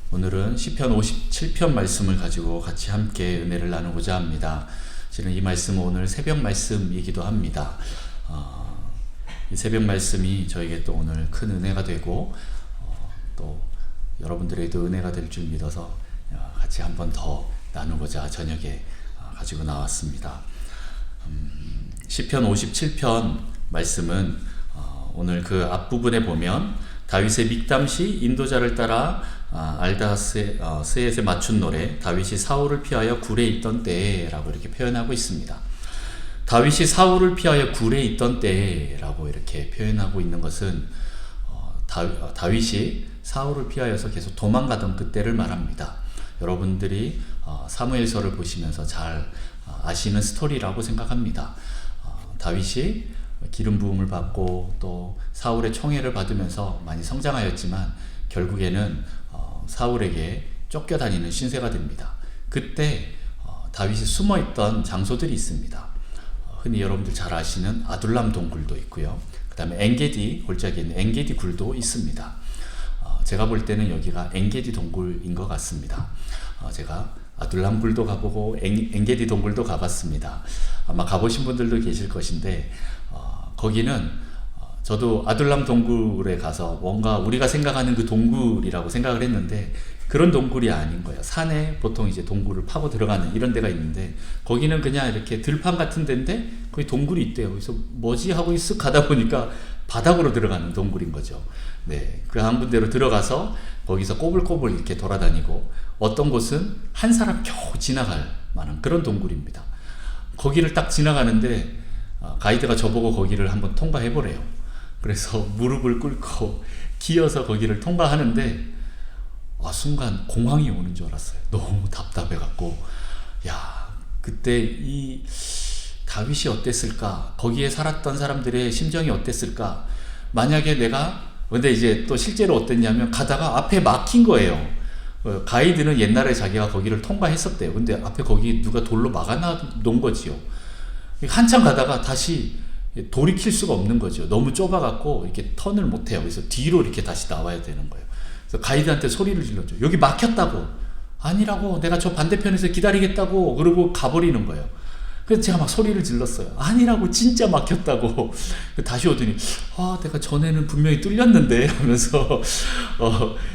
오늘은 시편 57편 말씀을 가지고 같이 함께 은혜를 나누고자 합니다. 실은 이 말씀은 오늘 새벽 말씀이기도 합니다. 이 새벽 말씀이 저에게 또 오늘 큰 은혜가 되고 또 여러분들에게도 은혜가 될 줄 믿어서 같이 한 번 더 나누고자 저녁에 가지고 나왔습니다. 시편 57편 말씀은 오늘 그 앞부분에 보면 다윗의 믹담시 인도자를 따라 알다스에세 맞춘 노래, 다윗이 사울을 피하여 굴에 있던 때라고 이렇게 표현하고 있습니다. 다윗이 사울을 피하여 굴에 있던 때라고 이렇게 표현하고 있는 것은 다윗이 사울을 피하여서 계속 도망가던 그때를 말합니다. 여러분들이 사무엘서를 보시면서 잘 아시는 스토리라고 생각합니다. 다윗이 기름 부음을 받고 또 사울의 총애를 받으면서 많이 성장하였지만 결국에는 사울에게 쫓겨다니는 신세가 됩니다. 그때 다윗이 숨어있던 장소들이 있습니다. 흔히 여러분들 잘 아시는 아둘람 동굴도 있고요. 그 다음에 엔게디 골짜기에 있는 엔게디 굴도 있습니다. 제가 볼 때는 여기가 엔게디 동굴인 것 같습니다. 제가 아둘람 굴도 가보고 엔게디 동굴도 가봤습니다. 아마 가보신 분들도 계실 것인데 거기는 저도 아둘람 동굴에 가서 뭔가 우리가 생각하는 그 동굴이라고 생각을 했는데 그런 동굴이 아닌 거예요. 산에 보통 이제 동굴을 파고 들어가는 이런 데가 있는데 거기는 그냥 이렇게 들판 같은 데인데 거기 동굴이 있대요. 그래서 뭐지 하고 쓱 가다 보니까 바닥으로 들어가는 동굴인 거죠. 네, 그 한 군데로 들어가서 거기서 꼬불꼬불 이렇게 돌아다니고 어떤 곳은 한 사람 겨우 지나갈 만한 그런 동굴입니다. 거기를 딱 지나가는데 가이드가 저보고 거기를 한번 통과해보래요. 그래서 무릎을 꿇고 기어서 거기를 통과하는데 순간 공황이 오는 줄 알았어요. 너무 답답해갖고 그때 이 다윗이 어땠을까? 거기에 살았던 사람들의 심정이 어땠을까? 만약에 근데 이제 또 실제로 어땠냐면 가다가 앞에 막힌 거예요. 가이드는 옛날에 자기가 거기를 통과했었대요. 근데 앞에 거기 누가 돌로 막아놓은 거지요. 한참 가다가 다시 돌이킬 수가 없는 거죠. 너무 좁아갖고 이렇게 턴을 못해요. 그래서 뒤로 이렇게 다시 나와야 되는 거예요. 그래서 가이드한테 소리를 질렀죠. 여기 막혔다고. 아니라고. 내가 저 반대편에서 기다리겠다고. 그러고 가버리는 거예요. 그래서 제가 막 소리를 질렀어요. 아니라고. 진짜 막혔다고. 다시 오더니 내가 전에는 분명히 뚫렸는데 하면서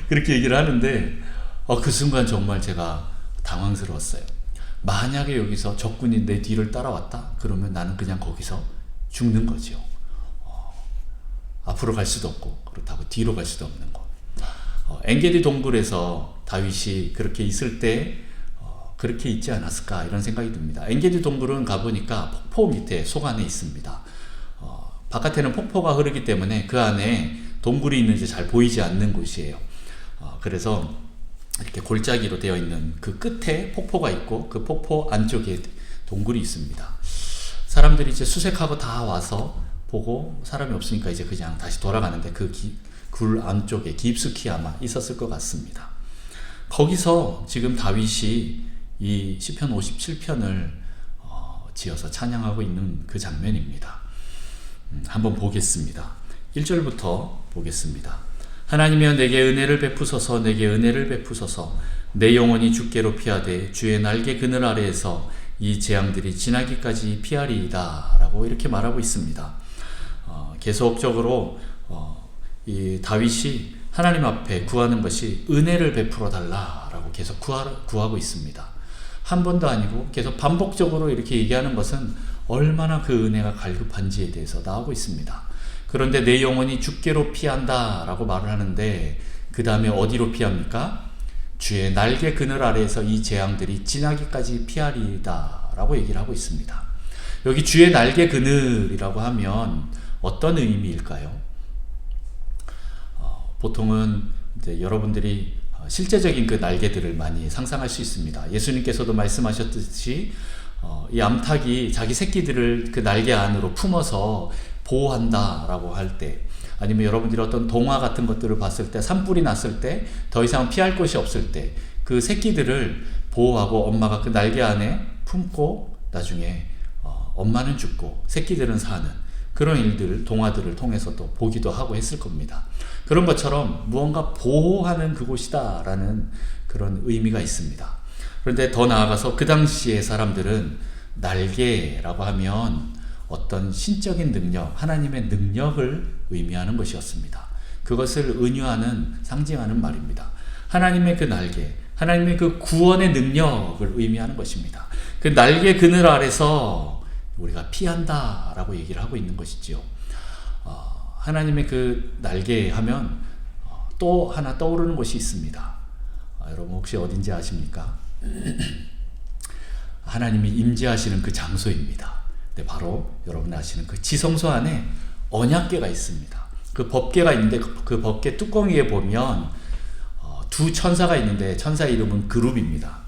그렇게 얘기를 하는데 그 순간 정말 제가 당황스러웠어요. 만약에 여기서 적군이 내 뒤를 따라왔다? 그러면 나는 그냥 거기서 죽는 거죠. 앞으로 갈 수도 없고 그렇다고 뒤로 갈 수도 없는 거. 엔게디 동굴에서 다윗이 그렇게 있을 때 그렇게 있지 않았을까 이런 생각이 듭니다. 엔게디 동굴은 가보니까 폭포 밑에 속 안에 있습니다. 바깥에는 폭포가 흐르기 때문에 그 안에 동굴이 있는지 잘 보이지 않는 곳이에요. 그래서 이렇게 골짜기로 되어 있는 그 끝에 폭포가 있고 그 폭포 안쪽에 동굴이 있습니다. 사람들이 이제 수색하고 다 와서 보고 사람이 없으니까 이제 그냥 다시 돌아가는데 그 굴 안쪽에 깊숙이 아마 있었을 것 같습니다. 거기서 지금 다윗이 이 시편 57편을 지어서 찬양하고 있는 그 장면입니다. 한번 보겠습니다. 1절부터 보겠습니다. 하나님이여 내게 은혜를 베푸소서, 내게 은혜를 베푸소서. 내 영혼이 주께로 피하되 주의 날개 그늘 아래에서 이 재앙들이 지나기까지 피하리이다 라고 이렇게 말하고 있습니다. 계속적으로 이 다윗이 하나님 앞에 구하는 것이 은혜를 베풀어 달라라고 계속 구하고 있습니다. 한 번도 아니고 계속 반복적으로 이렇게 얘기하는 것은 얼마나 그 은혜가 갈급한지에 대해서 나오고 있습니다. 그런데 내 영혼이 주께로 피한다 라고 말을 하는데 그 다음에 어디로 피합니까? 주의 날개 그늘 아래에서 이 재앙들이 지나기까지 피하리이다 라고 얘기를 하고 있습니다. 여기 주의 날개 그늘이라고 하면 어떤 의미일까요? 보통은 이제 여러분들이 실제적인 그 날개들을 많이 상상할 수 있습니다. 예수님께서도 말씀하셨듯이 이 암탉이 자기 새끼들을 그 날개 안으로 품어서 보호한다 라고 할 때, 아니면 여러분들이 어떤 동화 같은 것들을 봤을 때 산불이 났을 때 더 이상 피할 곳이 없을 때 그 새끼들을 보호하고 엄마가 그 날개 안에 품고 나중에 엄마는 죽고 새끼들은 사는 그런 일들, 동화들을 통해서도 보기도 하고 했을 겁니다. 그런 것처럼 무언가 보호하는 그곳이다라는 그런 의미가 있습니다. 그런데 더 나아가서 그 당시의 사람들은 날개라고 하면 어떤 신적인 능력, 하나님의 능력을 의미하는 것이었습니다. 그것을 은유하는, 상징하는 말입니다. 하나님의 그 날개, 하나님의 그 구원의 능력을 의미하는 것입니다. 그 날개 그늘 아래서 우리가 피한다 라고 얘기를 하고 있는 것이지요. 하나님의 그 날개 하면 또 하나 떠오르는 것이 있습니다. 여러분 혹시 어딘지 아십니까? 하나님이 임재하시는 그 장소입니다. 네, 바로 여러분 아시는 그 지성소 안에 언약궤가 있습니다. 그 법궤가 있는데 그 법궤 뚜껑 위에 보면 두 천사가 있는데 천사 이름은 그룹입니다.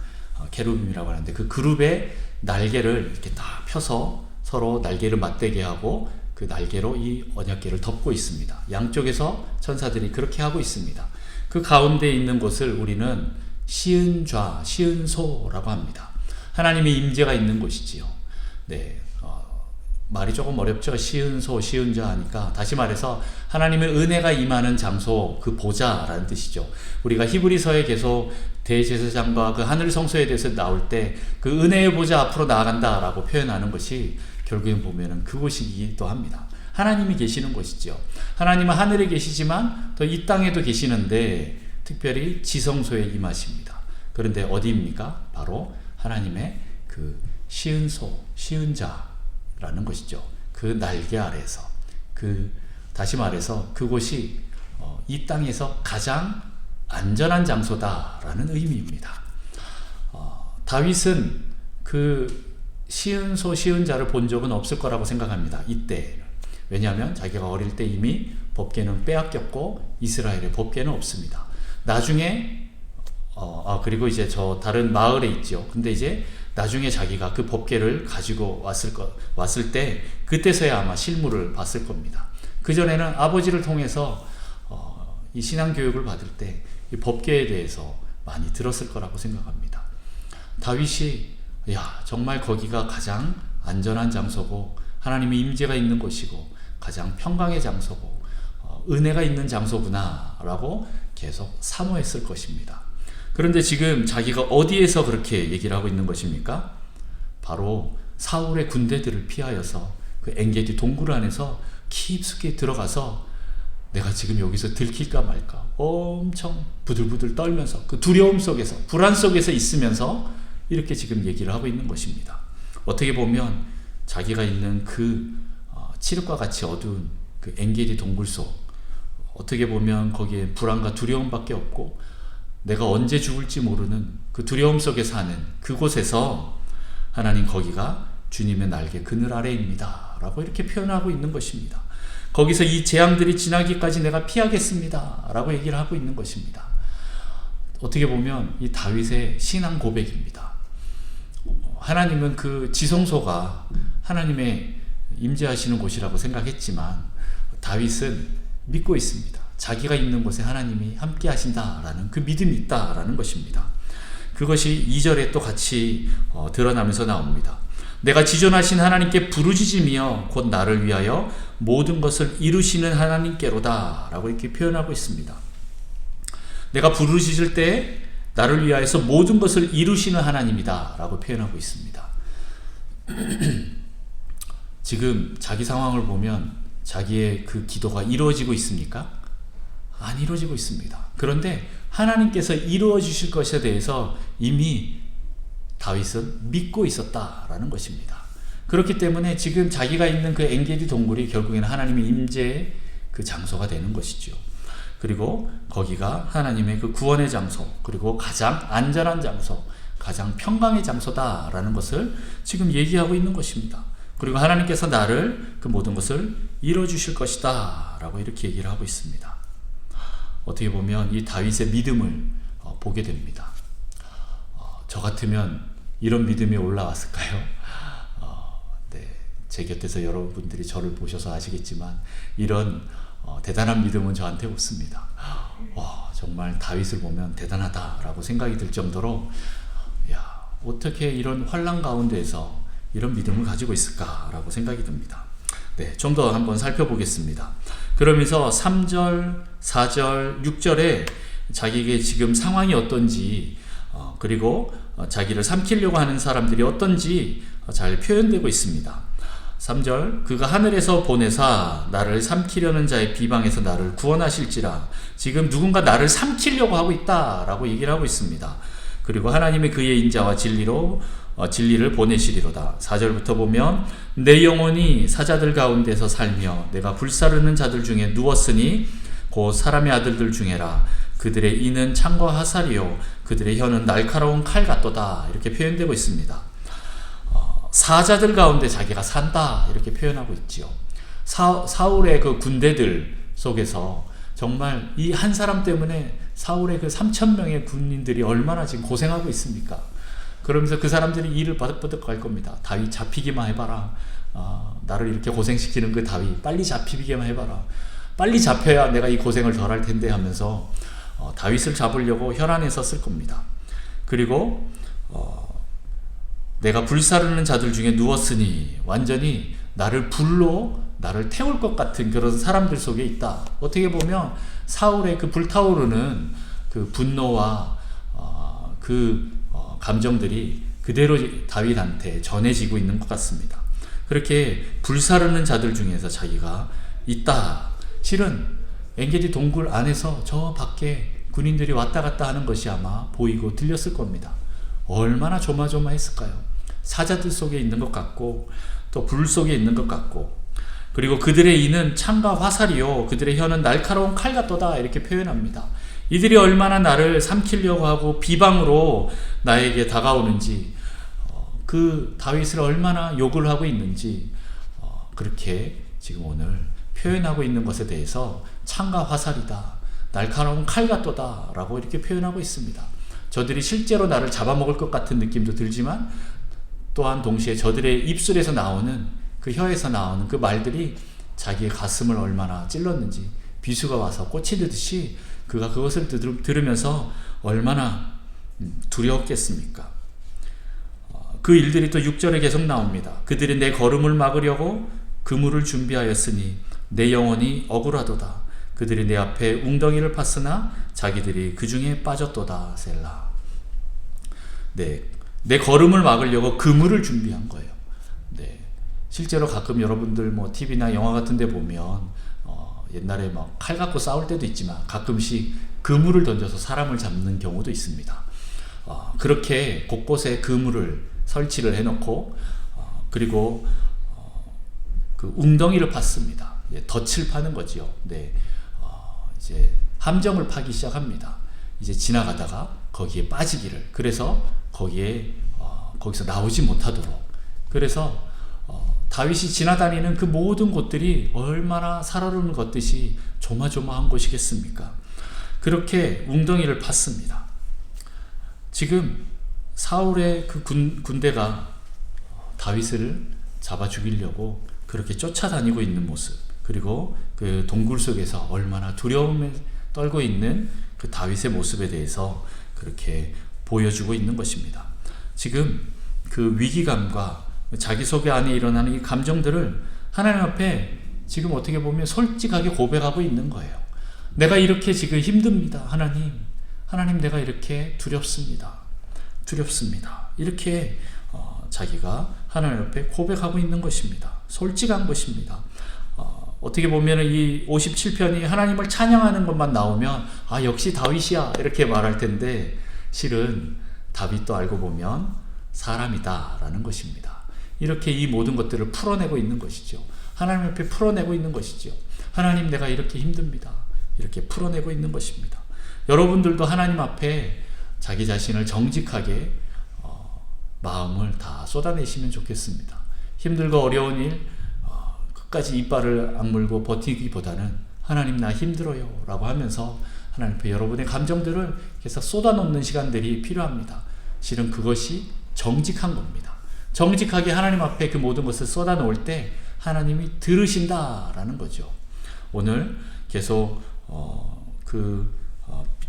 케루빔이라고 하는데 그 그룹의 날개를 이렇게 다 펴서 서로 날개를 맞대게 하고 그 날개로 이 언약궤를 덮고 있습니다. 양쪽에서 천사들이 그렇게 하고 있습니다. 그 가운데 있는 곳을 우리는 시은좌, 시은소라고 합니다. 하나님의 임재가 있는 곳이지요. 네, 말이 조금 어렵죠. 시은소, 시은좌 하니까 다시 말해서 하나님의 은혜가 임하는 장소, 그 보좌라는 뜻이죠. 우리가 히브리서에 계속 대제사장과 그 하늘 성소에 대해서 나올 때 그 은혜의 보좌 앞으로 나아간다라고 표현하는 것이 결국엔 보면은 그곳이기도 합니다. 하나님이 계시는 곳이죠. 하나님은 하늘에 계시지만 또 이 땅에도 계시는데 특별히 지성소에 임하십니다. 그런데 어디입니까? 바로 하나님의 그 시은소, 시은자라는 것이죠. 그 날개 아래에서, 다시 말해서 그곳이 이 땅에서 가장 안전한 장소다라는 의미입니다. 다윗은 그 시은소, 시은자를 본 적은 없을 거라고 생각합니다. 이때. 왜냐하면 자기가 어릴 때 이미 법궤는 빼앗겼고 이스라엘에 법궤는 없습니다. 나중에 그리고 이제 저 다른 마을에 있죠. 근데 이제 나중에 자기가 그 법궤를 가지고 왔을 때 그때서야 아마 실물을 봤을 겁니다. 그전에는 아버지를 통해서 이 신앙 교육을 받을 때 이 법궤에 대해서 많이 들었을 거라고 생각합니다. 다윗이 정말 거기가 가장 안전한 장소고 하나님의 임재가 있는 곳이고 가장 평강의 장소고 은혜가 있는 장소구나 라고 계속 사모했을 것입니다. 그런데 지금 자기가 어디에서 그렇게 얘기를 하고 있는 것입니까? 바로 사울의 군대들을 피하여서 그 엔게디 동굴 안에서 깊숙이 들어가서 내가 지금 여기서 들킬까 말까 엄청 부들부들 떨면서 그 두려움 속에서 불안 속에서 있으면서 이렇게 지금 얘기를 하고 있는 것입니다. 어떻게 보면 자기가 있는 그 칠흑과 같이 어두운 그 엔게디 동굴 속, 어떻게 보면 거기에 불안과 두려움밖에 없고 내가 언제 죽을지 모르는 그 두려움 속에 사는 그곳에서 하나님 거기가 주님의 날개 그늘 아래입니다 라고 이렇게 표현하고 있는 것입니다. 거기서 이 재앙들이 지나기까지 내가 피하겠습니다 라고 얘기를 하고 있는 것입니다. 어떻게 보면 이 다윗의 신앙 고백입니다. 하나님은 그 지성소가 하나님의 임재하시는 곳이라고 생각했지만 다윗은 믿고 있습니다. 자기가 있는 곳에 하나님이 함께 하신다라는 그 믿음이 있다라는 것입니다. 그것이 2절에 또 같이 드러나면서 나옵니다. 내가 지존하신 하나님께 부르짖으며 곧 나를 위하여 모든 것을 이루시는 하나님께로다 라고 이렇게 표현하고 있습니다. 내가 부르짖을 때 나를 위하여서 모든 것을 이루시는 하나님이다 라고 표현하고 있습니다. 지금 자기 상황을 보면 자기의 그 기도가 이루어지고 있습니까? 안 이루어지고 있습니다. 그런데 하나님께서 이루어 주실 것에 대해서 이미 다윗은 믿고 있었다라는 것입니다. 그렇기 때문에 지금 자기가 있는 그 엔게디 동굴이 결국에는 하나님의 임재의 그 장소가 되는 것이죠. 그리고 거기가 하나님의 그 구원의 장소, 그리고 가장 안전한 장소, 가장 평강의 장소다라는 것을 지금 얘기하고 있는 것입니다. 그리고 하나님께서 나를 그 모든 것을 이루어 주실 것이다 라고 이렇게 얘기를 하고 있습니다. 어떻게 보면 이 다윗의 믿음을 보게 됩니다. 저 같으면 이런 믿음이 올라왔을까요? 네, 제 곁에서 여러분들이 저를 보셔서 아시겠지만 이런 대단한 믿음은 저한테 없습니다. 정말 다윗을 보면 대단하다라고 생각이 들 정도로 어떻게 이런 환난 가운데에서 이런 믿음을 가지고 있을까라고 생각이 듭니다. 네, 좀 더 한번 살펴보겠습니다. 그러면서 3절, 4절, 6절에 자기에게 지금 상황이 어떤지 그리고 자기를 삼키려고 하는 사람들이 어떤지 잘 표현되고 있습니다. 3절, 그가 하늘에서 보내사 나를 삼키려는 자의 비방에서 나를 구원하실지라. 지금 누군가 나를 삼키려고 하고 있다라고 얘기를 하고 있습니다. 그리고 하나님이 그의 인자와 진리를 보내시리로다. 4절부터 보면 내 영혼이 사자들 가운데서 살며 내가 불사르는 자들 중에 누웠으니 곧 사람의 아들들 중에라. 그들의 이는 창과 화살이요 그들의 혀는 날카로운 칼 같도다. 이렇게 표현되고 있습니다. 사자들 가운데 자기가 산다 이렇게 표현하고 있지요. 사울의 그 군대들 속에서 정말 이 한 사람 때문에 사울의 그 3,000명의 군인들이 얼마나 지금 고생하고 있습니까? 그러면서 그 사람들이 이를 버득버득 갈 겁니다. 다윗 잡히기만 해봐라. 나를 이렇게 고생시키는 그 다윗 빨리 잡히기만 해봐라. 빨리 잡혀야 내가 이 고생을 덜 할 텐데 하면서 다윗을 잡으려고 혈안에 썼을 겁니다. 그리고 내가 불사르는 자들 중에 누웠으니 완전히 불로 나를 태울 것 같은 그런 사람들 속에 있다. 어떻게 보면 사울의 그 불타오르는 그 분노와 감정들이 그대로 다윗한테 전해지고 있는 것 같습니다. 그렇게 불사르는 자들 중에서 자기가 있다. 실은 엔게디 동굴 안에서 저 밖에 군인들이 왔다 갔다 하는 것이 아마 보이고 들렸을 겁니다. 얼마나 조마조마했을까요? 사자들 속에 있는 것 같고 또 불 속에 있는 것 같고, 그리고 그들의 이는 창과 화살이요 그들의 혀는 날카로운 칼 같도다 이렇게 표현합니다. 이들이 얼마나 나를 삼키려고 하고 비방으로 나에게 다가오는지, 그 다윗을 얼마나 욕을 하고 있는지 그렇게 지금 오늘 표현하고 있는 것에 대해서 창과 화살이다, 날카로운 칼 같도다 라고 이렇게 표현하고 있습니다. 저들이 실제로 나를 잡아먹을 것 같은 느낌도 들지만 또한 동시에 저들의 입술에서 나오는 그 혀에서 나오는 그 말들이 자기의 가슴을 얼마나 찔렀는지, 비수가 와서 꽂히듯이 그가 그것을 들으면서 얼마나 두려웠겠습니까? 그 일들이 또 6절에 계속 나옵니다. 그들이 내 걸음을 막으려고 그물을 준비하였으니 내 영혼이 억울하도다. 그들이 내 앞에 웅덩이를 팠으나 자기들이 그 중에 빠졌도다. 셀라. 네, 내 걸음을 막으려고 그물을 준비한 거예요. 네, 실제로 가끔 여러분들 뭐 TV나 영화 같은 데 보면 옛날에 막 칼 갖고 싸울 때도 있지만 가끔씩 그물을 던져서 사람을 잡는 경우도 있습니다. 그렇게 곳곳에 그물을 설치를 해놓고 그리고 그 웅덩이를 팠습니다. 덫을 파는 거지요. 네, 이제 함정을 파기 시작합니다. 이제 지나가다가 거기에 빠지기를, 그래서 거기서 나오지 못하도록. 그래서 다윗이 지나다니는 그 모든 곳들이 얼마나 살얼음을 걷듯이 조마조마한 곳이겠습니까? 그렇게 웅덩이를 팠습니다. 지금 사울의 그 군대가 다윗을 잡아 죽이려고 그렇게 쫓아다니고 있는 모습, 그리고 그 동굴 속에서 얼마나 두려움에 떨고 있는 그 다윗의 모습에 대해서 그렇게 보여주고 있는 것입니다. 지금 그 위기감과 자기 속에 안에 일어나는 이 감정들을 하나님 앞에 지금 어떻게 보면 솔직하게 고백하고 있는 거예요. 내가 이렇게 지금 힘듭니다. 하나님 내가 이렇게 두렵습니다. 이렇게 자기가 하나님 앞에 고백하고 있는 것입니다. 솔직한 것입니다. 어떻게 보면 이 57편이 하나님을 찬양하는 것만 나오면 역시 다윗이야 이렇게 말할 텐데, 실은 다윗도 알고 보면 사람이다 라는 것입니다. 이렇게 이 모든 것들을 풀어내고 있는 것이죠. 하나님 앞에 풀어내고 있는 것이죠. 하나님 내가 이렇게 힘듭니다. 이렇게 풀어내고 있는 것입니다. 여러분들도 하나님 앞에 자기 자신을 정직하게 마음을 다 쏟아내시면 좋겠습니다. 힘들고 어려운 일 끝까지 이빨을 악물고 버티기보다는 하나님 나 힘들어요 라고 하면서 하나님 앞에 여러분의 감정들을 계속 쏟아놓는 시간들이 필요합니다. 실은 그것이 정직한 겁니다. 정직하게 하나님 앞에 그 모든 것을 쏟아놓을 때 하나님이 들으신다라는 거죠. 오늘 계속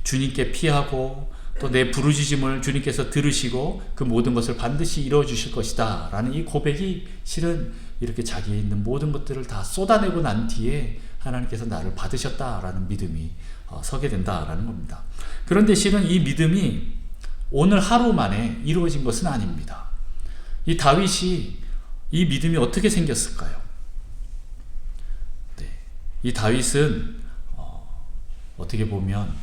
주님께 피하고 또 내 부르짖음을 주님께서 들으시고 그 모든 것을 반드시 이루어 주실 것이다 라는 이 고백이 실은 이렇게 자기에 있는 모든 것들을 다 쏟아내고 난 뒤에 하나님께서 나를 받으셨다라는 믿음이 서게 된다라는 겁니다. 그런데 실은 이 믿음이 오늘 하루 만에 이루어진 것은 아닙니다. 이 다윗이 이 믿음이 어떻게 생겼을까요? 네, 이 다윗은 어떻게 보면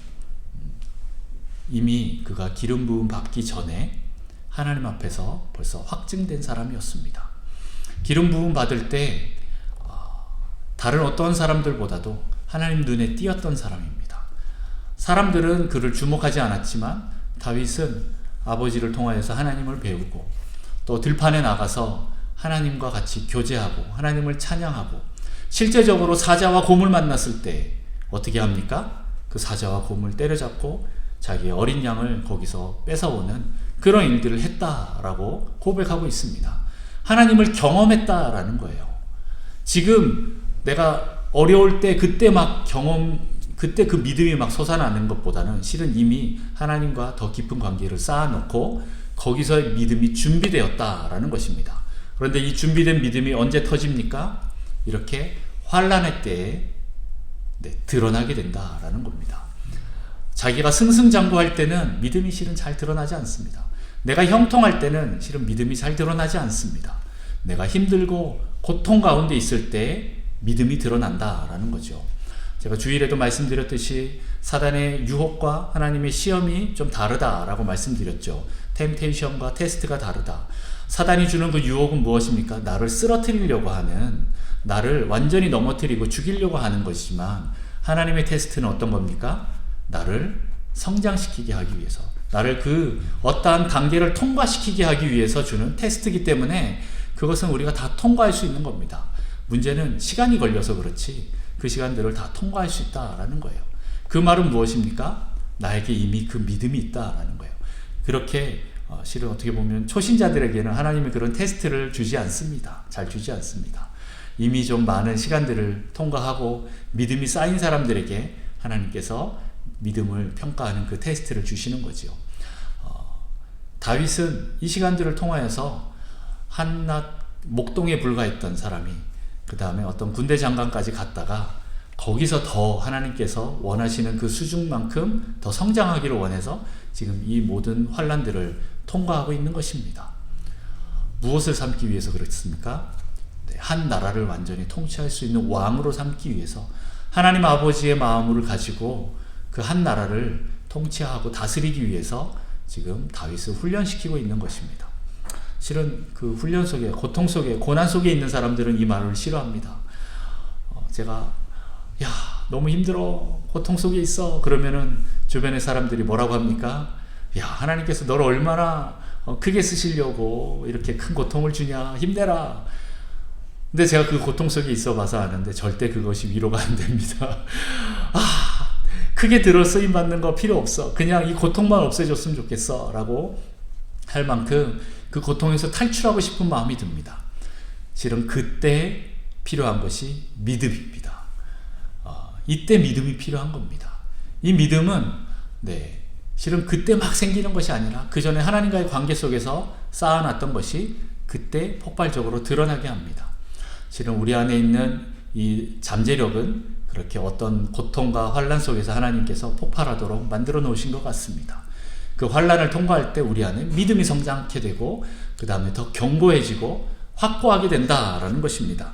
이미 그가 기름 부음 받기 전에 하나님 앞에서 벌써 확증된 사람이었습니다. 기름 부음 받을 때 다른 어떤 사람들보다도 하나님 눈에 띄었던 사람입니다. 사람들은 그를 주목하지 않았지만 다윗은 아버지를 통하여서 하나님을 배우고 또 들판에 나가서 하나님과 같이 교제하고 하나님을 찬양하고 실제적으로 사자와 곰을 만났을 때 어떻게 합니까? 그 사자와 곰을 때려잡고 자기의 어린 양을 거기서 뺏어오는 그런 일들을 했다라고 고백하고 있습니다. 하나님을 경험했다라는 거예요. 지금 내가 어려울 때 그때 그 믿음이 막 솟아나는 것보다는 실은 이미 하나님과 더 깊은 관계를 쌓아놓고 거기서의 믿음이 준비되었다라는 것입니다. 그런데 이 준비된 믿음이 언제 터집니까? 이렇게 환난의 때에 드러나게 된다라는 겁니다. 자기가 승승장구할 때는 믿음이 실은 잘 드러나지 않습니다. 내가 형통할 때는 실은 믿음이 잘 드러나지 않습니다. 내가 힘들고 고통 가운데 있을 때 믿음이 드러난다라는 거죠. 제가 주일에도 말씀드렸듯이 사단의 유혹과 하나님의 시험이 좀 다르다라고 말씀드렸죠. 템테이션과 테스트가 다르다. 사단이 주는 그 유혹은 무엇입니까? 나를 쓰러뜨리려고 하는, 나를 완전히 넘어뜨리고 죽이려고 하는 것이지만 하나님의 테스트는 어떤 겁니까? 나를 성장시키게 하기 위해서, 나를 그 어떠한 단계를 통과시키게 하기 위해서 주는 테스트이기 때문에 그것은 우리가 다 통과할 수 있는 겁니다. 문제는 시간이 걸려서 그렇지 그 시간들을 다 통과할 수 있다라는 거예요. 그 말은 무엇입니까? 나에게 이미 그 믿음이 있다라는 거예요. 그렇게 실은 어떻게 보면 초신자들에게는 하나님이 그런 테스트를 주지 않습니다. 잘 주지 않습니다. 이미 좀 많은 시간들을 통과하고 믿음이 쌓인 사람들에게 하나님께서 믿음을 평가하는 그 테스트를 주시는 거죠. 다윗은 이 시간들을 통하여서 한낱 목동에 불과했던 사람이 그 다음에 어떤 군대 장관까지 갔다가 거기서 더 하나님께서 원하시는 그 수준만큼 더 성장하기를 원해서 지금 이 모든 환난들을 통과하고 있는 것입니다. 무엇을 삼기 위해서 그렇습니까? 한 나라를 완전히 통치할 수 있는 왕으로 삼기 위해서 하나님 아버지의 마음을 가지고 그 한 나라를 통치하고 다스리기 위해서 지금 다윗을 훈련시키고 있는 것입니다. 실은 그 훈련 속에, 고통 속에, 고난 속에 있는 사람들은 이 말을 싫어합니다. 제가 야 너무 힘들어, 고통 속에 있어 그러면은 주변의 사람들이 뭐라고 합니까? 야 하나님께서 너를 얼마나 크게 쓰시려고 이렇게 큰 고통을 주냐, 힘내라. 근데 제가 그 고통 속에 있어 봐서 아는데 절대 그것이 위로가 안 됩니다. 크게 들어 쓰임 받는 거 필요 없어, 그냥 이 고통만 없애줬으면 좋겠어 라고 할 만큼 그 고통에서 탈출하고 싶은 마음이 듭니다. 실은 그때 필요한 것이 믿음입니다. 이때 믿음이 필요한 겁니다. 이 믿음은 실은 그때 막 생기는 것이 아니라 그 전에 하나님과의 관계 속에서 쌓아놨던 것이 그때 폭발적으로 드러나게 합니다. 실은 우리 안에 있는 이 잠재력은 그렇게 어떤 고통과 환난 속에서 하나님께서 폭발하도록 만들어 놓으신 것 같습니다. 그 환난을 통과할 때 우리 안에 믿음이 성장하게 되고 그 다음에 더 견고해지고 확고하게 된다라는 것입니다.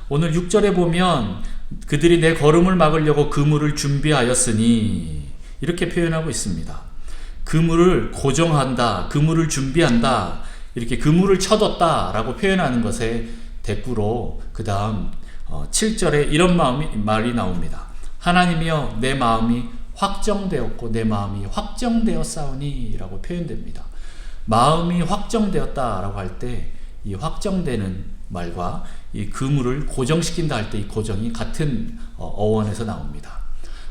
오늘 6절에 보면 그들이 내 걸음을 막으려고 그물을 준비하였으니 이렇게 표현하고 있습니다. 그물을 고정한다, 그물을 준비한다, 이렇게 그물을 쳐뒀다 라고 표현하는 것에 대꾸로 그 다음 7절에 이런 말이 나옵니다. 하나님이여 내 마음이 확정되었고 내 마음이 확정되었사오니 라고 표현됩니다. 마음이 확정되었다 라고 할 때 이 확정되는 말과 이 그물을 고정시킨다 할 때 이 고정이 같은 어원에서 나옵니다.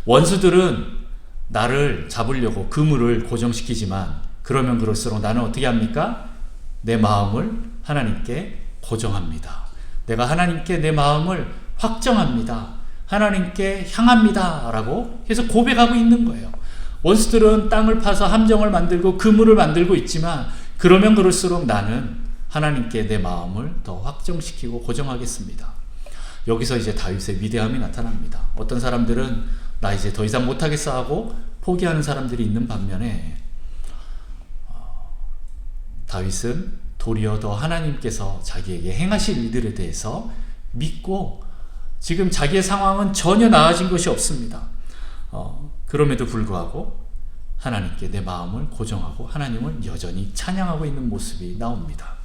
원수들은 나를 잡으려고 그물을 고정시키지만 그러면 그럴수록 나는 어떻게 합니까? 내 마음을 하나님께 고정합니다. 내가 하나님께 내 마음을 확정합니다. 하나님께 향합니다 라고 해서 고백하고 있는 거예요. 원수들은 땅을 파서 함정을 만들고 그물을 만들고 있지만 그러면 그럴수록 나는 하나님께 내 마음을 더 확정시키고 고정하겠습니다. 여기서 이제 다윗의 위대함이 나타납니다. 어떤 사람들은 나 이제 더 이상 못하겠어 하고 포기하는 사람들이 있는 반면에 다윗은 도리어 더 하나님께서 자기에게 행하실 일들에 대해서 믿고 지금 자기의 상황은 전혀 나아진 것이 없습니다. 그럼에도 불구하고 하나님께 내 마음을 고정하고 하나님을 여전히 찬양하고 있는 모습이 나옵니다.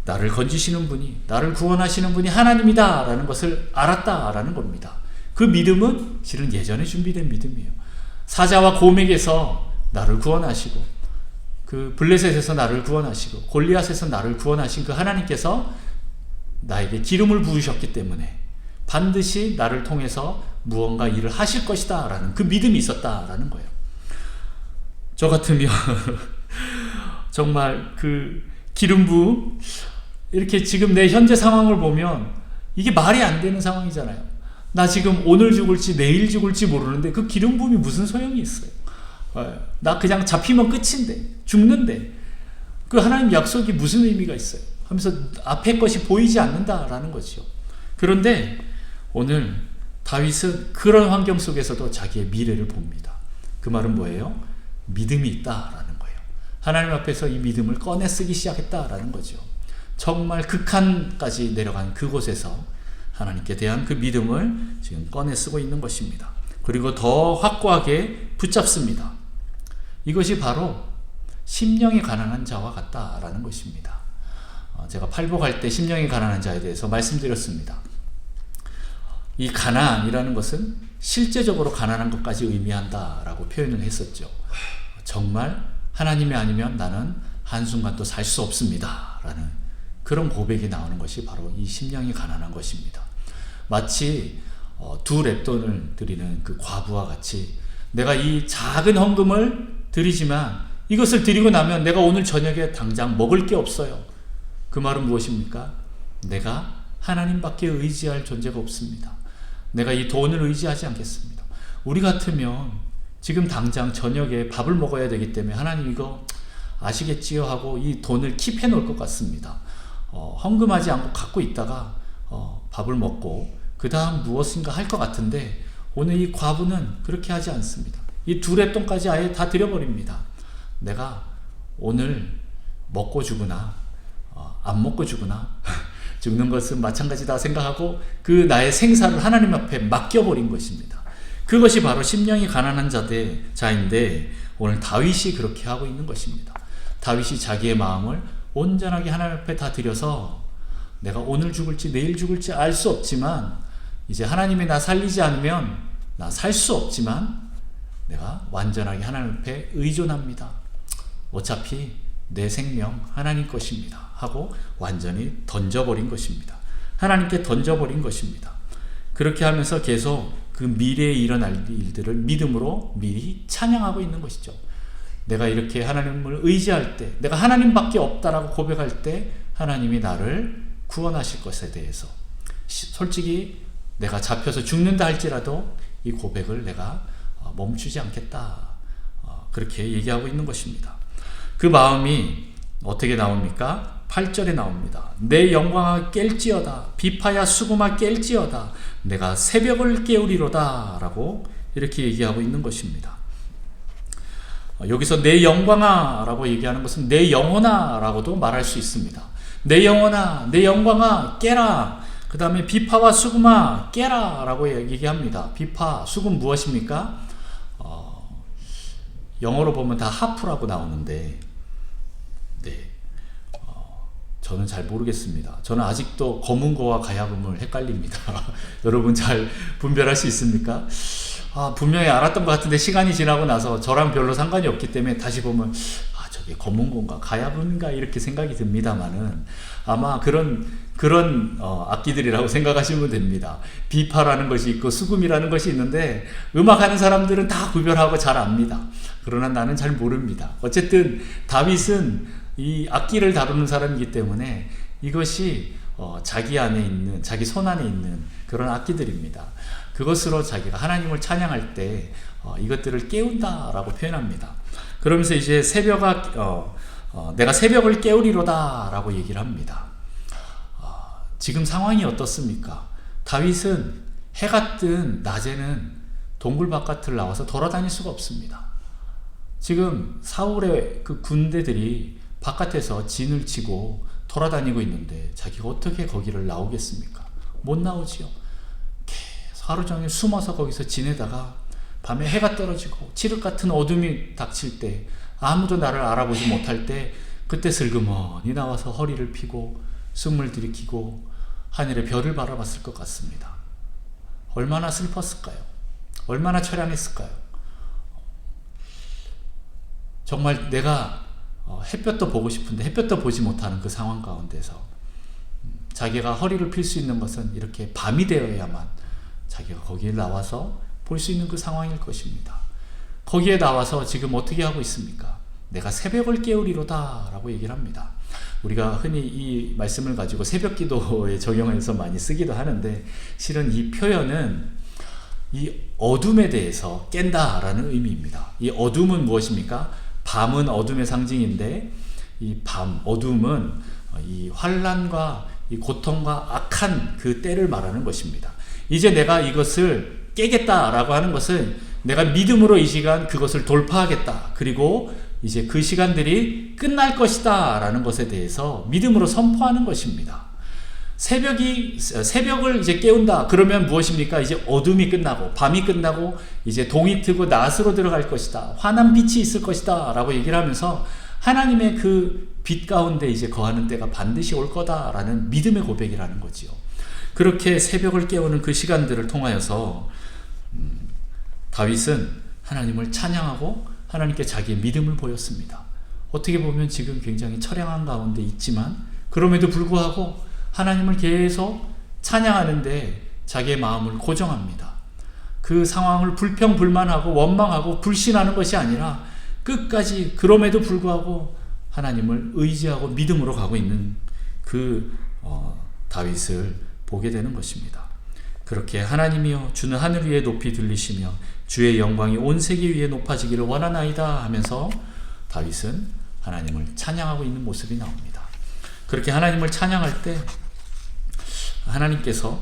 나를 건지시는 분이, 나를 구원하시는 분이 하나님이다 라는 것을 알았다라는 겁니다. 그 믿음은 실은 예전에 준비된 믿음이에요. 사자와 곰에게서 나를 구원하시고 그 블레셋에서 나를 구원하시고 골리앗에서 나를 구원하신 그 하나님께서 나에게 기름을 부으셨기 때문에 반드시 나를 통해서 무언가 일을 하실 것이다 라는 그 믿음이 있었다라는 거예요. 저 같으면 정말 그 기름 부음, 이렇게 지금 내 현재 상황을 보면 이게 말이 안 되는 상황이잖아요. 나 지금 오늘 죽을지 내일 죽을지 모르는데 그 기름 부음이 무슨 소용이 있어요. 나 그냥 잡히면 끝인데, 죽는데 그 하나님 약속이 무슨 의미가 있어요 하면서 앞에 것이 보이지 않는다라는 거죠. 그런데 오늘 다윗은 그런 환경 속에서도 자기의 미래를 봅니다. 그 말은 뭐예요? 믿음이 있다라는 거예요. 하나님 앞에서 이 믿음을 꺼내 쓰기 시작했다라는 거죠. 정말 극한까지 내려간 그곳에서 하나님께 대한 그 믿음을 지금 꺼내 쓰고 있는 것입니다. 그리고 더 확고하게 붙잡습니다. 이것이 바로 심령이 가난한 자와 같다라는 것입니다. 제가 팔복할 때 심령이 가난한 자에 대해서 말씀드렸습니다. 이 가난이라는 것은 실제적으로 가난한 것까지 의미한다라고 표현을 했었죠. 정말 하나님이 아니면 나는 한순간도 살 수 없습니다 라는 그런 고백이 나오는 것이 바로 이 심령이 가난한 것입니다. 마치 두 렙돈을 드리는 그 과부와 같이 내가 이 작은 헌금을 드리지만 이것을 드리고 나면 내가 오늘 저녁에 당장 먹을 게 없어요. 그 말은 무엇입니까? 내가 하나님밖에 의지할 존재가 없습니다. 내가 이 돈을 의지하지 않겠습니다. 우리 같으면 지금 당장 저녁에 밥을 먹어야 되기 때문에 하나님 이거 아시겠지요 하고 이 돈을 킵해 놓을 것 같습니다. 헌금하지 않고 갖고 있다가 밥을 먹고 그 다음 무엇인가 할 것 같은데 오늘 이 과부는 그렇게 하지 않습니다. 이 두 렙돈까지 아예 다 드려버립니다. 내가 오늘 먹고 죽으나 안 먹고 죽으나 죽는 것은 마찬가지다 생각하고 그 나의 생사를 하나님 앞에 맡겨버린 것입니다. 그것이 바로 심령이 가난한 자인데 오늘 다윗이 그렇게 하고 있는 것입니다. 다윗이 자기의 마음을 온전하게 하나님 앞에 다 드려서 내가 오늘 죽을지 내일 죽을지 알 수 없지만 이제 하나님이 나 살리지 않으면 나 살 수 없지만 내가 완전하게 하나님 앞에 의존합니다. 어차피 내 생명 하나님 것입니다 하고 완전히 던져버린 것입니다. 하나님께 던져버린 것입니다. 그렇게 하면서 계속 그 미래에 일어날 일들을 믿음으로 미리 찬양하고 있는 것이죠. 내가 이렇게 하나님을 의지할 때, 내가 하나님밖에 없다라고 고백할 때 하나님이 나를 구원하실 것에 대해서 솔직히 내가 잡혀서 죽는다 할지라도 이 고백을 내가 멈추지 않겠다, 그렇게 얘기하고 있는 것입니다. 그 마음이 어떻게 나옵니까? 8절에 나옵니다. 내 영광아 깰지어다, 비파야 수금아 깰지어다, 내가 새벽을 깨우리로다 라고 이렇게 얘기하고 있는 것입니다. 여기서 내 영광아 라고 얘기하는 것은 내 영혼아 라고도 말할 수 있습니다. 내 영혼아, 내 영광아 깨라. 그 다음에 비파와 수금아 깨라 라고 얘기합니다. 비파, 수금 무엇입니까? 영어로 보면 다 하프라고 나오는데 저는 잘 모르겠습니다. 저는 아직도 검은고와 가야금을 헷갈립니다. 여러분 잘 분별할 수 있습니까? 분명히 알았던 것 같은데 시간이 지나고 나서 저랑 별로 상관이 없기 때문에 다시 보면 저게 검은고인가 가야금인가 이렇게 생각이 듭니다만은 아마 그런 악기들이라고 생각하시면 됩니다. 비파라는 것이 있고 수금이라는 것이 있는데 음악하는 사람들은 다 구별하고 잘 압니다. 그러나 나는 잘 모릅니다. 어쨌든 다윗은 이 악기를 다루는 사람이기 때문에 이것이 자기 안에 있는, 자기 손 안에 있는 그런 악기들입니다. 그것으로 자기가 하나님을 찬양할 때 이것들을 깨운다라고 표현합니다. 그러면서 이제 새벽아 내가 새벽을 깨우리로다 라고 얘기를 합니다. 지금 상황이 어떻습니까? 다윗은 해가 뜬 낮에는 동굴 바깥을 나와서 돌아다닐 수가 없습니다. 지금 사울의 그 군대들이 바깥에서 진을 치고 돌아다니고 있는데 자기가 어떻게 거기를 나오겠습니까? 못 나오지요. 계속 하루 종일 숨어서 거기서 지내다가 밤에 해가 떨어지고 칠흑 같은 어둠이 닥칠 때, 아무도 나를 알아보지 못할 때, 그때 슬그머니 나와서 허리를 펴고 숨을 들이키고 하늘의 별을 바라봤을 것 같습니다. 얼마나 슬펐을까요? 얼마나 처량했을까요? 정말 내가 햇볕도 보고 싶은데 햇볕도 보지 못하는 그 상황 가운데서 자기가 허리를 필 수 있는 것은 이렇게 밤이 되어야만 자기가 거기에 나와서 볼 수 있는 그 상황일 것입니다. 거기에 나와서 지금 어떻게 하고 있습니까? 내가 새벽을 깨우리로다 라고 얘기를 합니다. 우리가 흔히 이 말씀을 가지고 새벽 기도에 적용해서 많이 쓰기도 하는데, 실은 이 표현은 이 어둠에 대해서 깬다 라는 의미입니다. 이 어둠은 무엇입니까? 밤은 어둠의 상징인데, 이 밤, 어둠은 이 환난과 이 고통과 악한 그 때를 말하는 것입니다. 이제 내가 이것을 깨겠다라고 하는 것은 내가 믿음으로 이 시간 그것을 돌파하겠다, 그리고 이제 그 시간들이 끝날 것이다 라는 것에 대해서 믿음으로 선포하는 것입니다. 새벽을 이제 깨운다 그러면 무엇입니까? 이제 어둠이 끝나고 밤이 끝나고 이제 동이 트고 낮으로 들어갈 것이다, 환한 빛이 있을 것이다 라고 얘기를 하면서 하나님의 그 빛 가운데 이제 거하는 때가 반드시 올 거다라는 믿음의 고백이라는 거지요. 그렇게 새벽을 깨우는 그 시간들을 통하여서 다윗은 하나님을 찬양하고 하나님께 자기의 믿음을 보였습니다. 어떻게 보면 지금 굉장히 처량한 가운데 있지만 그럼에도 불구하고 하나님을 계속 찬양하는데 자기의 마음을 고정합니다. 그 상황을 불평불만하고 원망하고 불신하는 것이 아니라 끝까지 그럼에도 불구하고 하나님을 의지하고 믿음으로 가고 있는 그 다윗을 보게 되는 것입니다. 그렇게 하나님이여 주는 하늘 위에 높이 들리시며 주의 영광이 온 세계 위에 높아지기를 원하나이다 하면서 다윗은 하나님을 찬양하고 있는 모습이 나옵니다. 그렇게 하나님을 찬양할 때 하나님께서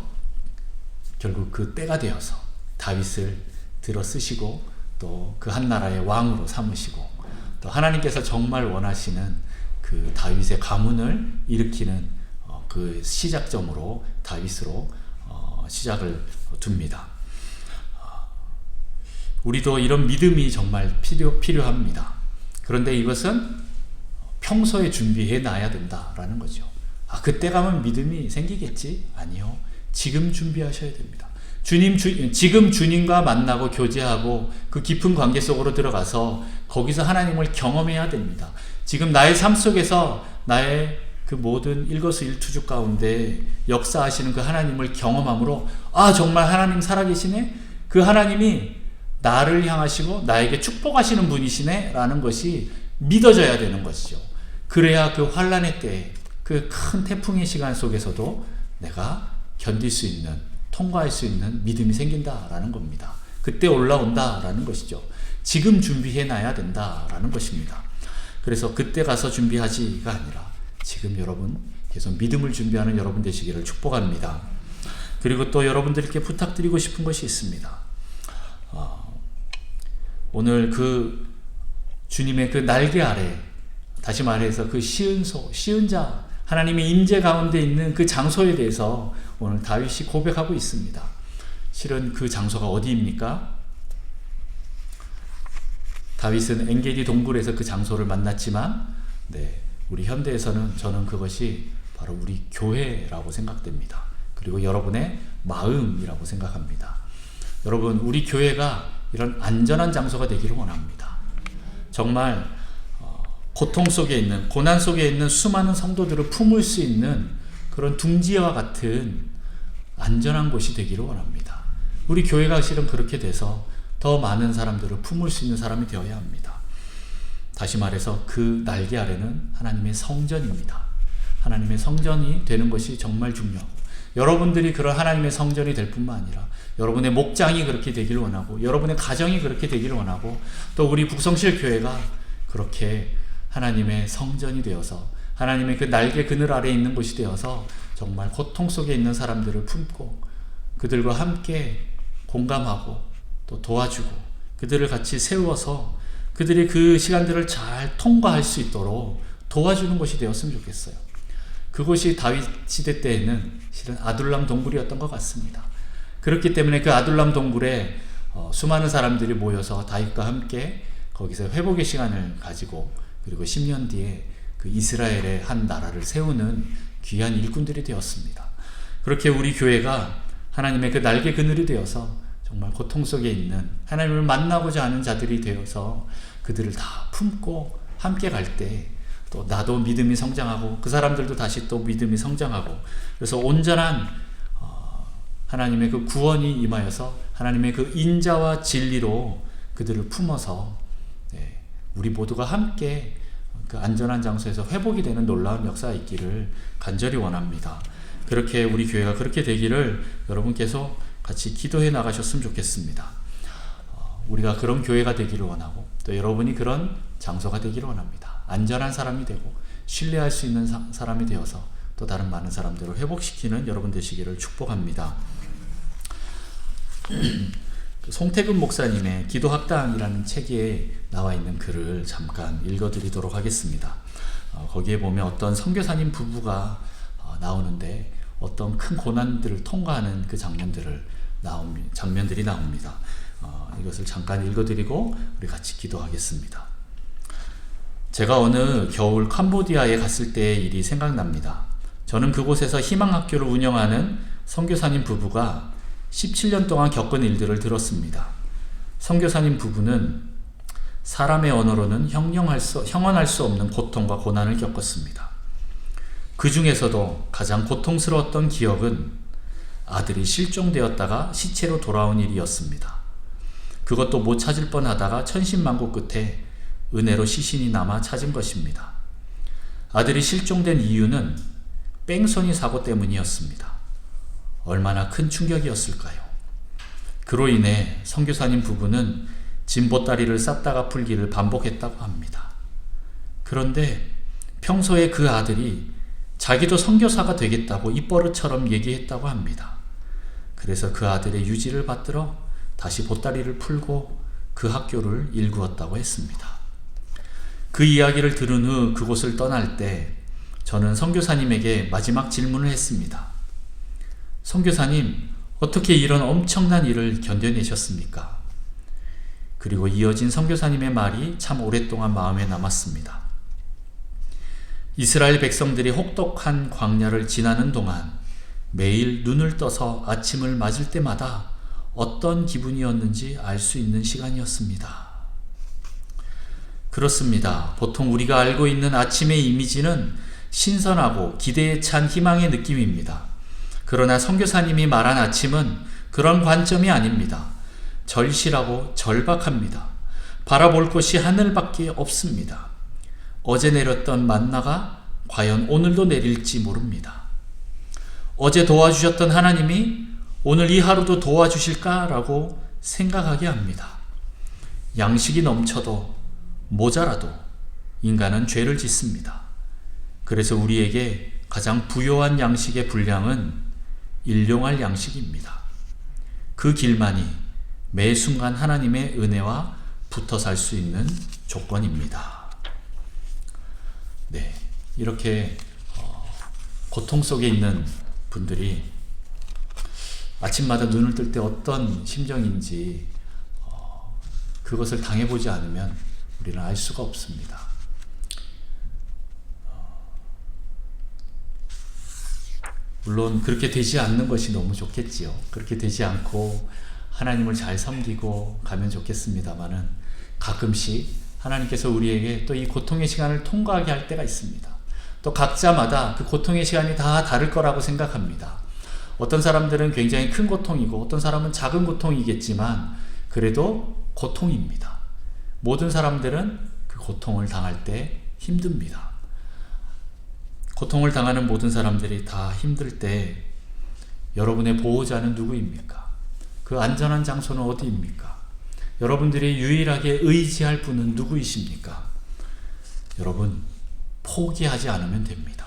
결국 그 때가 되어서 다윗을 들어 쓰시고 또 그 한 나라의 왕으로 삼으시고, 또 하나님께서 정말 원하시는 그 다윗의 가문을 일으키는 그 시작점으로 다윗으로 시작을 둡니다. 우리도 이런 믿음이 정말 필요합니다. 그런데 이것은 평소에 준비해 놔야 된다라는 거죠. 그때 가면 믿음이 생기겠지? 아니요. 지금 준비하셔야 됩니다. 지금 주님과 만나고 교제하고 그 깊은 관계 속으로 들어가서 거기서 하나님을 경험해야 됩니다. 지금 나의 삶 속에서 나의 그 모든 일거수일투족 가운데 역사하시는 그 하나님을 경험함으로 정말 하나님 살아계시네? 그 하나님이 나를 향하시고 나에게 축복하시는 분이시네? 라는 것이 믿어져야 되는 것이죠. 그래야 그 환난의 때, 그 큰 태풍의 시간 속에서도 내가 견딜 수 있는, 통과할 수 있는 믿음이 생긴다라는 겁니다. 그때 올라온다라는 것이죠. 지금 준비해놔야 된다라는 것입니다. 그래서 그때 가서 준비하지가 아니라 지금 여러분 계속 믿음을 준비하는 여러분 되시기를 축복합니다. 그리고 또 여러분들께 부탁드리고 싶은 것이 있습니다. 오늘 그 주님의 그 날개 아래, 다시 말해서 그 시은 자, 하나님의 임재 가운데 있는 그 장소에 대해서 오늘 다윗이 고백하고 있습니다. 실은 그 장소가 어디입니까? 다윗은 엔게디 동굴에서 그 장소를 만났지만, 우리 현대에서는 저는 그것이 바로 우리 교회라고 생각됩니다. 그리고 여러분의 마음이라고 생각합니다. 여러분, 우리 교회가 이런 안전한 장소가 되기를 원합니다. 정말 고통 속에 있는, 고난 속에 있는 수많은 성도들을 품을 수 있는 그런 둥지와 같은 안전한 곳이 되기를 원합니다. 우리 교회가 실은 그렇게 돼서 더 많은 사람들을 품을 수 있는 사람이 되어야 합니다. 다시 말해서 그 날개 아래는 하나님의 성전입니다. 하나님의 성전이 되는 것이 정말 중요하고, 여러분들이 그런 하나님의 성전이 될 뿐만 아니라 여러분의 목장이 그렇게 되기를 원하고, 여러분의 가정이 그렇게 되기를 원하고, 또 우리 북성실 교회가 그렇게 하나님의 성전이 되어서 하나님의 그 날개 그늘 아래에 있는 곳이 되어서 정말 고통 속에 있는 사람들을 품고 그들과 함께 공감하고 또 도와주고 그들을 같이 세워서 그들이 그 시간들을 잘 통과할 수 있도록 도와주는 곳이 되었으면 좋겠어요. 그곳이 다윗 시대 때에는 실은 아둘람 동굴이었던 것 같습니다. 그렇기 때문에 그 아둘람 동굴에 수많은 사람들이 모여서 다윗과 함께 거기서 회복의 시간을 가지고 그리고 10년 뒤에 그 이스라엘의 한 나라를 세우는 귀한 일꾼들이 되었습니다. 그렇게 우리 교회가 하나님의 그 날개 그늘이 되어서 정말 고통 속에 있는 하나님을 만나고자 하는 자들이 되어서 그들을 다 품고 함께 갈 때 또 나도 믿음이 성장하고 그 사람들도 다시 또 믿음이 성장하고 그래서 온전한 하나님의 그 구원이 임하여서 하나님의 그 인자와 진리로 그들을 품어서 우리 모두가 함께 그 안전한 장소에서 회복이 되는 놀라운 역사가 있기를 간절히 원합니다. 그렇게 우리 교회가 그렇게 되기를 여러분 계속 같이 기도해 나가셨으면 좋겠습니다. 우리가 그런 교회가 되기를 원하고 또 여러분이 그런 장소가 되기를 원합니다. 안전한 사람이 되고 신뢰할 수 있는 사람이 되어서 또 다른 많은 사람들을 회복시키는 여러분 되시기를 축복합니다. 송태근 목사님의 기도학당이라는 책에 나와 있는 글을 잠깐 읽어드리도록 하겠습니다. 거기에 보면 어떤 선교사님 부부가 나오는데 어떤 큰 고난들을 통과하는 그 장면들이 나옵니다. 이것을 잠깐 읽어드리고 우리 같이 기도하겠습니다. 제가 어느 겨울 캄보디아에 갔을 때의 일이 생각납니다. 저는 그곳에서 희망학교를 운영하는 선교사님 부부가 17년 동안 겪은 일들을 들었습니다. 선교사님 부부는 사람의 언어로는 형언할 수 없는 고통과 고난을 겪었습니다. 그 중에서도 가장 고통스러웠던 기억은 아들이 실종되었다가 시체로 돌아온 일이었습니다. 그것도 못 찾을 뻔하다가 천신만고 끝에 은혜로 시신이 남아 찾은 것입니다. 아들이 실종된 이유는 뺑소니 사고 때문이었습니다. 얼마나 큰 충격이었을까요? 그로 인해 선교사님 부부는 진보다리를 쌌다가 풀기를 반복했다고 합니다. 그런데 평소에 그 아들이 자기도 선교사가 되겠다고 입버릇처럼 얘기했다고 합니다. 그래서 그 아들의 유지를 받들어 다시 보따리를 풀고 그 학교를 일구었다고 했습니다. 그 이야기를 들은 후 그곳을 떠날 때 저는 선교사님에게 마지막 질문을 했습니다. 선교사님, 어떻게 이런 엄청난 일을 견뎌내셨습니까? 그리고 이어진 선교사님의 말이 참 오랫동안 마음에 남았습니다. 이스라엘 백성들이 혹독한 광야를 지나는 동안 매일 눈을 떠서 아침을 맞을 때마다 어떤 기분이었는지 알 수 있는 시간이었습니다. 그렇습니다. 보통 우리가 알고 있는 아침의 이미지는 신선하고 기대에 찬 희망의 느낌입니다. 그러나 선교사님이 말한 아침은 그런 관점이 아닙니다. 절실하고 절박합니다. 바라볼 곳이 하늘밖에 없습니다. 어제 내렸던 만나가 과연 오늘도 내릴지 모릅니다. 어제 도와주셨던 하나님이 오늘 이 하루도 도와주실까라고 생각하게 합니다. 양식이 넘쳐도 모자라도 인간은 죄를 짓습니다. 그래서 우리에게 가장 부요한 양식의 분량은 일용할 양식입니다. 그 길만이 매 순간 하나님의 은혜와 붙어 살 수 있는 조건입니다. 네, 이렇게 고통 속에 있는 분들이 아침마다 눈을 뜰 때 어떤 심정인지 그것을 당해보지 않으면 우리는 알 수가 없습니다. 물론 그렇게 되지 않는 것이 너무 좋겠지요. 그렇게 되지 않고 하나님을 잘 섬기고 가면 좋겠습니다만은 가끔씩 하나님께서 우리에게 또 이 고통의 시간을 통과하게 할 때가 있습니다. 또 각자마다 그 고통의 시간이 다 다를 거라고 생각합니다. 어떤 사람들은 굉장히 큰 고통이고 어떤 사람은 작은 고통이겠지만 그래도 고통입니다. 모든 사람들은 그 고통을 당할 때 힘듭니다. 고통을 당하는 모든 사람들이 다 힘들 때 여러분의 보호자는 누구입니까? 그 안전한 장소는 어디입니까? 여러분들이 유일하게 의지할 분은 누구이십니까? 여러분, 포기하지 않으면 됩니다.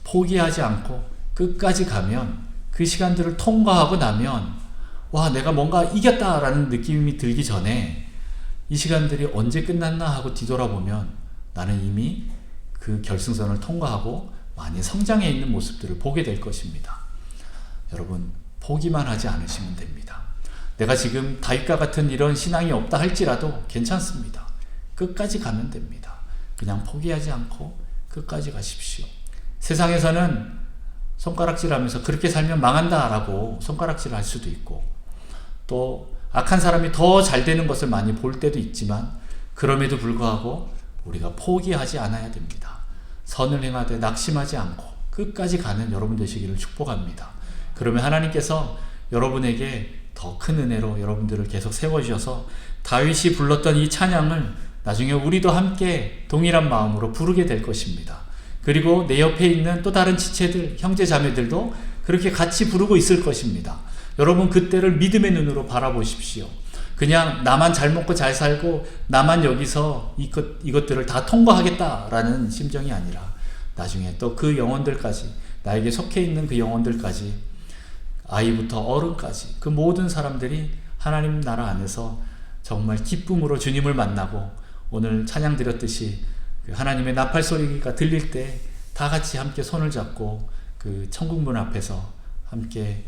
포기하지 않고 끝까지 가면, 그 시간들을 통과하고 나면 와, 내가 뭔가 이겼다라는 느낌이 들기 전에 이 시간들이 언제 끝났나 하고 뒤돌아보면 나는 이미 그 결승선을 통과하고 많이 성장해 있는 모습들을 보게 될 것입니다. 여러분, 포기만 하지 않으시면 됩니다. 내가 지금 다윗과 같은 이런 신앙이 없다 할지라도 괜찮습니다. 끝까지 가면 됩니다. 그냥 포기하지 않고 끝까지 가십시오. 세상에서는 손가락질하면서 그렇게 살면 망한다라고 손가락질을 할 수도 있고, 또 악한 사람이 더 잘 되는 것을 많이 볼 때도 있지만, 그럼에도 불구하고 우리가 포기하지 않아야 됩니다. 선을 행하되 낙심하지 않고 끝까지 가는 여러분 되시기를 축복합니다. 그러면 하나님께서 여러분에게 더 큰 은혜로 여러분들을 계속 세워주셔서 다윗이 불렀던 이 찬양을 나중에 우리도 함께 동일한 마음으로 부르게 될 것입니다. 그리고 내 옆에 있는 또 다른 지체들, 형제 자매들도 그렇게 같이 부르고 있을 것입니다. 여러분, 그때를 믿음의 눈으로 바라보십시오. 그냥 나만 잘 먹고 잘 살고 나만 여기서 이것들을 다 통과하겠다라는 심정이 아니라 나중에 또 그 영혼들까지, 나에게 속해 있는 그 영혼들까지, 아이부터 어른까지 그 모든 사람들이 하나님 나라 안에서 정말 기쁨으로 주님을 만나고, 오늘 찬양 드렸듯이 그 하나님의 나팔 소리가 들릴 때 다 같이 함께 손을 잡고 그 천국문 앞에서 함께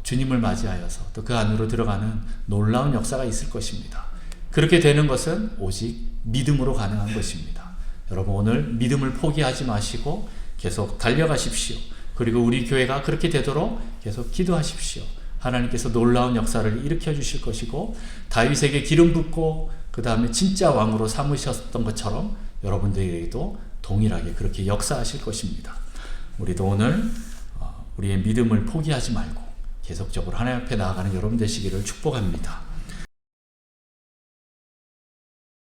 주님을 맞이하여서 또 그 안으로 들어가는 놀라운 역사가 있을 것입니다. 그렇게 되는 것은 오직 믿음으로 가능한 것입니다. 여러분, 오늘 믿음을 포기하지 마시고 계속 달려가십시오. 그리고 우리 교회가 그렇게 되도록 계속 기도하십시오. 하나님께서 놀라운 역사를 일으켜 주실 것이고, 다윗에게 기름 붓고 그 다음에 진짜 왕으로 삼으셨던 것처럼 여러분들에게도 동일하게 그렇게 역사하실 것입니다. 우리도 오늘 우리의 믿음을 포기하지 말고 계속적으로 하나님 앞에 나아가는 여러분 되시기를 축복합니다.